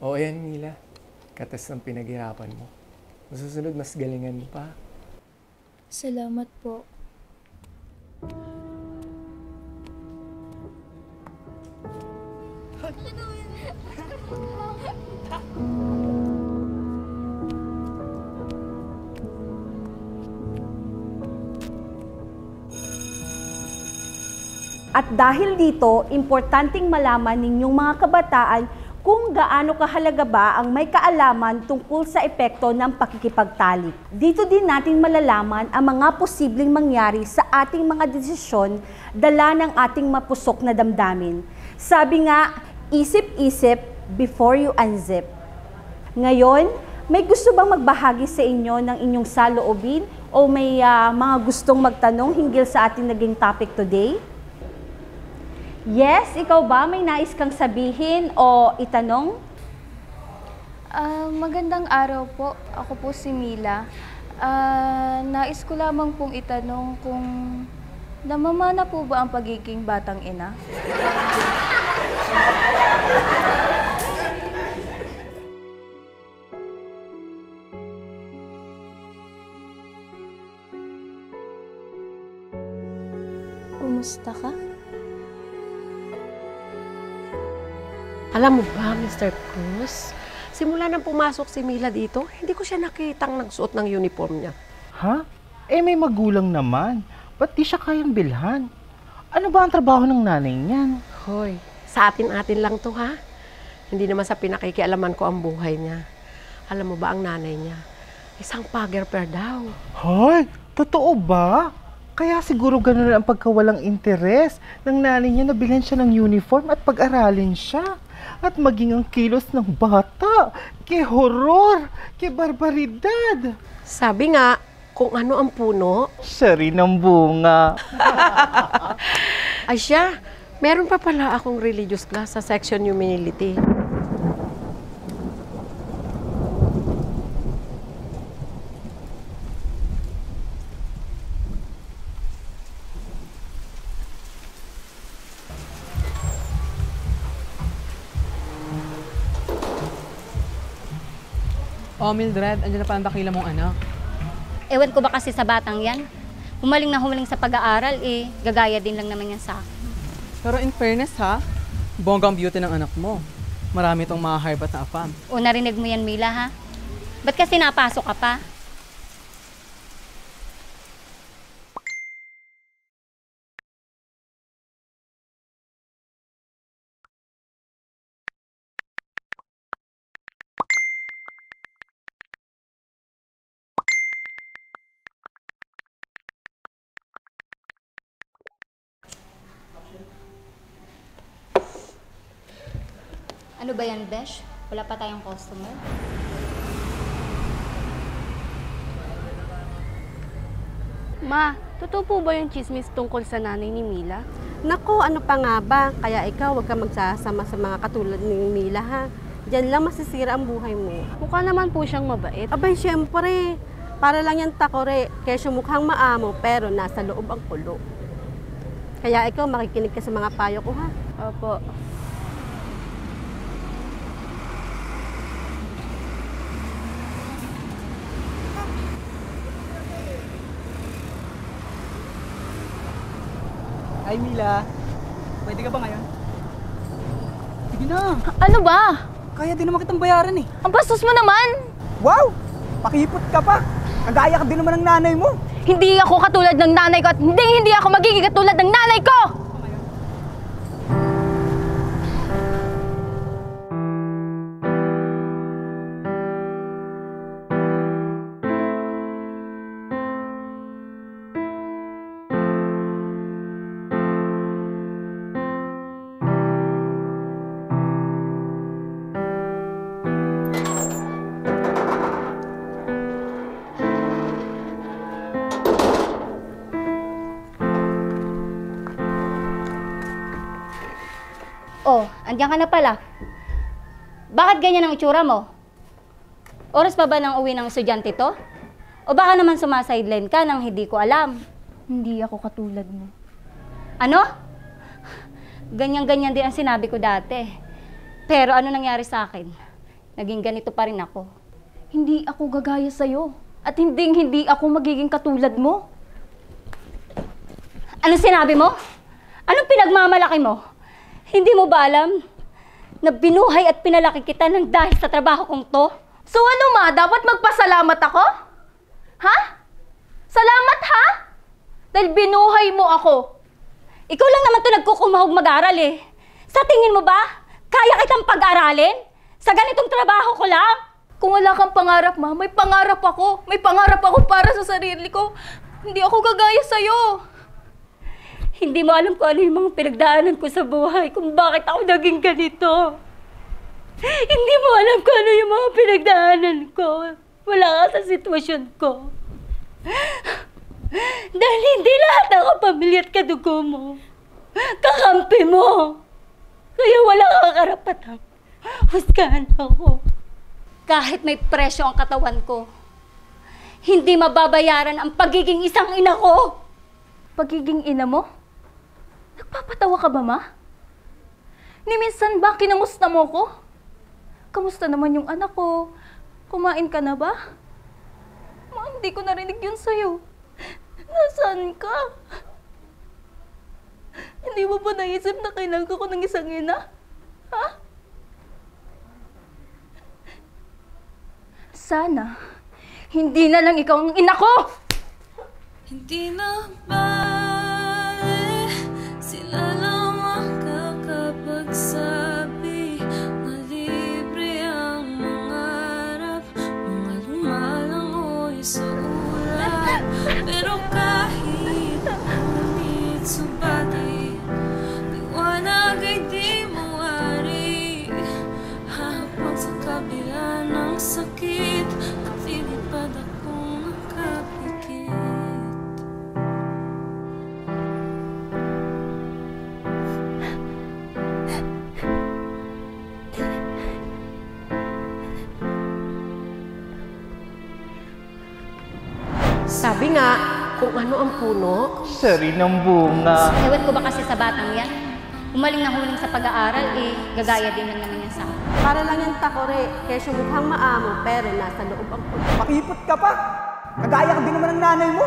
Oo yan, Mila. Katas ng pinaghirapan mo. Masusunod, mas galingan mo pa. Salamat po. At dahil dito, importanteng malaman ninyong mga kabataan kung gaano kahalaga ba ang may kaalaman tungkol sa epekto ng pakikipagtalik. Dito din natin malalaman ang mga posibleng mangyari sa ating mga desisyon dala ng ating mapusok na damdamin. Sabi nga, isip-isip before you unzip. Ngayon, may gusto bang magbahagi sa inyo ng inyong saloobin o may mga gustong magtanong hinggil sa ating naging topic today? Yes, ikaw ba may nais kang sabihin o itanong? Magandang araw po. Ako po si Mila. Nais ko lamang pong itanong kung namamana po ba ang pagiging batang ina? Kumusta ka? Alam mo ba, Mr. Cruz, simula nang pumasok si Mila dito, hindi ko siya nakitang nagsuot ng uniform niya. Ha? Eh may magulang naman. Ba't di siya kayang bilhan? Ano ba ang trabaho ng nanay niyan? Hoy, sa atin-atin lang to ha. Hindi naman sa pinakikialaman ko ang buhay niya. Alam mo ba ang nanay niya? Isang pagerper daw. Hoy, totoo ba? Kaya siguro ganun ang pagkawalang interes ng nanay niya na bilhan siya ng uniform at pag-aralin siya. At maging ang kilos ng bata, ke horror, ke barbaridad. Sabi nga, kung ano ang puno, siya rin ang bunga. ay siya, meron pa pala akong religious class sa section humility. Oh, Mildred, andyan na pa ang dakila mong anak. Ewan ko ba kasi sa batang yan? Humaling na humaling sa pag-aaral, gagaya din lang naman yan sa akin. Pero in fairness ha, bonggang beauty ng anak mo. Marami itong mga harbat na afam. O narinig mo yan, Mila, ha? Ba't kasi napasok ka pa? Ano ba yan, Besh? Wala pa tayong customer? Ma, totoo po ba yung chismis tungkol sa nanay ni Mila? Nako, ano pa nga ba? Kaya ikaw, huwag ka magsasama sa mga katulad ni Mila ha. Diyan lang masisira ang buhay mo. Mukha naman po siyang mabait. Abay, syempre. Para lang yan takore. Kesyo mukhang maamo, pero nasa loob ang kulo. Kaya ikaw, makikinig ka sa mga payo ko ha. Opo. Ay, Mila. Pwede ka ba ngayon? Sige na. Ano ba? Kaya din naman kitang bayaran eh. Ang bastos mo naman! Wow! Pakipot ka pa. Kagaya ka din naman ng nanay mo. Hindi ako katulad ng nanay ko at hindi ako magiging katulad ng nanay ko! Oh, andiyan ka na pala. Bakit ganyan ang itsura mo? Oras pa ba ng uwi ng estudyante to? O baka naman sumasideline ka nang hindi ko alam? Hindi ako katulad mo. Ano? Ganyan-ganyan din ang sinabi ko dati. Pero ano nangyari sa akin? naging ganito pa rin ako. Hindi ako gagaya sa'yo. At hindi ako magiging katulad mo. Anong sinabi mo? Anong pinagmamalaki mo? Hindi mo ba alam na binuhay at pinalaki kita ng dahil sa trabaho kong to? So ano ma, dapat magpasalamat ako? Ha? Salamat ha? Dahil binuhay mo ako. Ikaw lang naman to nagkukumahog mag-aral eh. Sa tingin mo ba, kaya kitang pag-aralin? Sa ganitong trabaho ko lang? Kung wala kang pangarap ma, may pangarap ako. May pangarap ako para sa sarili ko. Hindi ako gagaya sa'yo. Hindi mo alam kung ano yung mga pinagdaanan ko sa buhay, kung bakit ako naging ganito. Hindi mo alam kung ano yung mga pinagdaanan ko. Wala ka sa sitwasyon ko. Dahil hindi lahat ng kapamilya at kadugo mo, kakampi mo. Kaya wala kang karapatang husgahan ako. Kahit may presyo ang katawan ko, hindi mababayaran ang pagiging isang ina ko. Pagiging ina mo? Nagpapatawa ka ba, ma? Ni minsan ba kinamusta mo ko? Kamusta naman yung anak ko? Kumain ka na ba? Ma, hindi ko narinig yun sa'yo. Nasaan ka? Hindi mo ba naisip na kailangan ko ng isang ina? Ha? Sana, hindi na lang ikaw ang ina ko! Hindi na bale, sila lang makakapagsabi na libre ang mangarap, mga lumalangoy sa ulap. Pero kahit ngunit subati, liwanag ay di mawari. Habang sa kabila ng sakit, at lilipad akong nakapikit. Sabi nga, kung ano ang puno, Siya rin ang bunga. Ewan ko ba kasi sa batang yan? Humaling na huling sa pag-aaral, gagaya din lang naman yan sa akin. Para lang yung takore, kesyo mukhang maamo, pero nasa loob ang puno. Pakipot ka pa! Kagaya ka din naman ng nanay mo!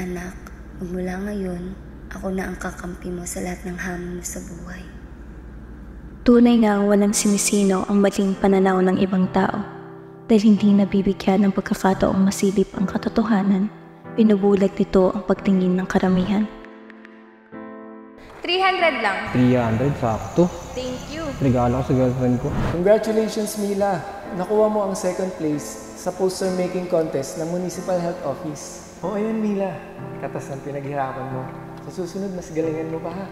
Anak, magmula ngayon, ako na ang kakampi mo sa lahat ng hamon mo sa buhay. Tunay na walang sinisino ang maling pananaw ng ibang tao dahil hindi nabibigyan ng pagkakataong masilip ang katotohanan, pinubulag nito ang pagtingin ng karamihan. 300 lang. 300, sakto. Thank you. Regalo ko sa girlfriend ko. Congratulations, Mila! Nakuha mo ang second place sa poster making contest ng Municipal Health Office. Oo, ayun, Mila. Katas ng pinaghirapan mo. Sa susunod, mas galingan mo pa, ha?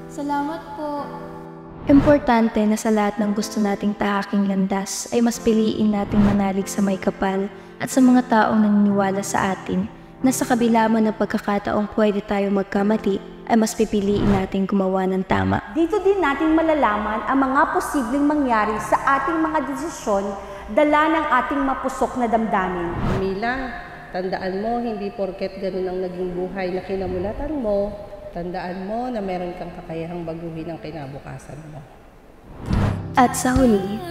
Salamat po. Importante na sa lahat ng gusto nating tahaking landas ay mas piliin nating manalig sa may kapal at sa mga taong naniniwala sa atin na sa kabila man ng pagkakataong pwede tayo magkamali ay mas pipiliin nating gumawa ng tama. Dito din natin malalaman ang mga posibleng mangyari sa ating mga desisyon dala ng ating mapusok na damdamin. Mila, tandaan mo, hindi porket ganun ang naging buhay na kinamulatan mo, tandaan mo na meron kang kakayahang baguhin ang kinabukasan mo. At sa huli,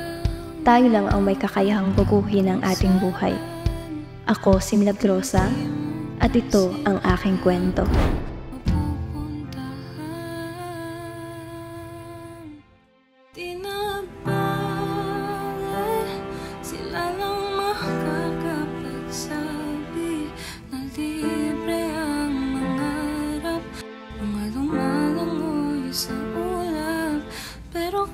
tayo lang ang may kakayahang baguhin ang ating buhay. Ako si Milagrosa at ito ang aking kwento. Di na bale, sila lang makakapagsabi na libre ang mangarap, mga lumalangoy sa ulap. Pero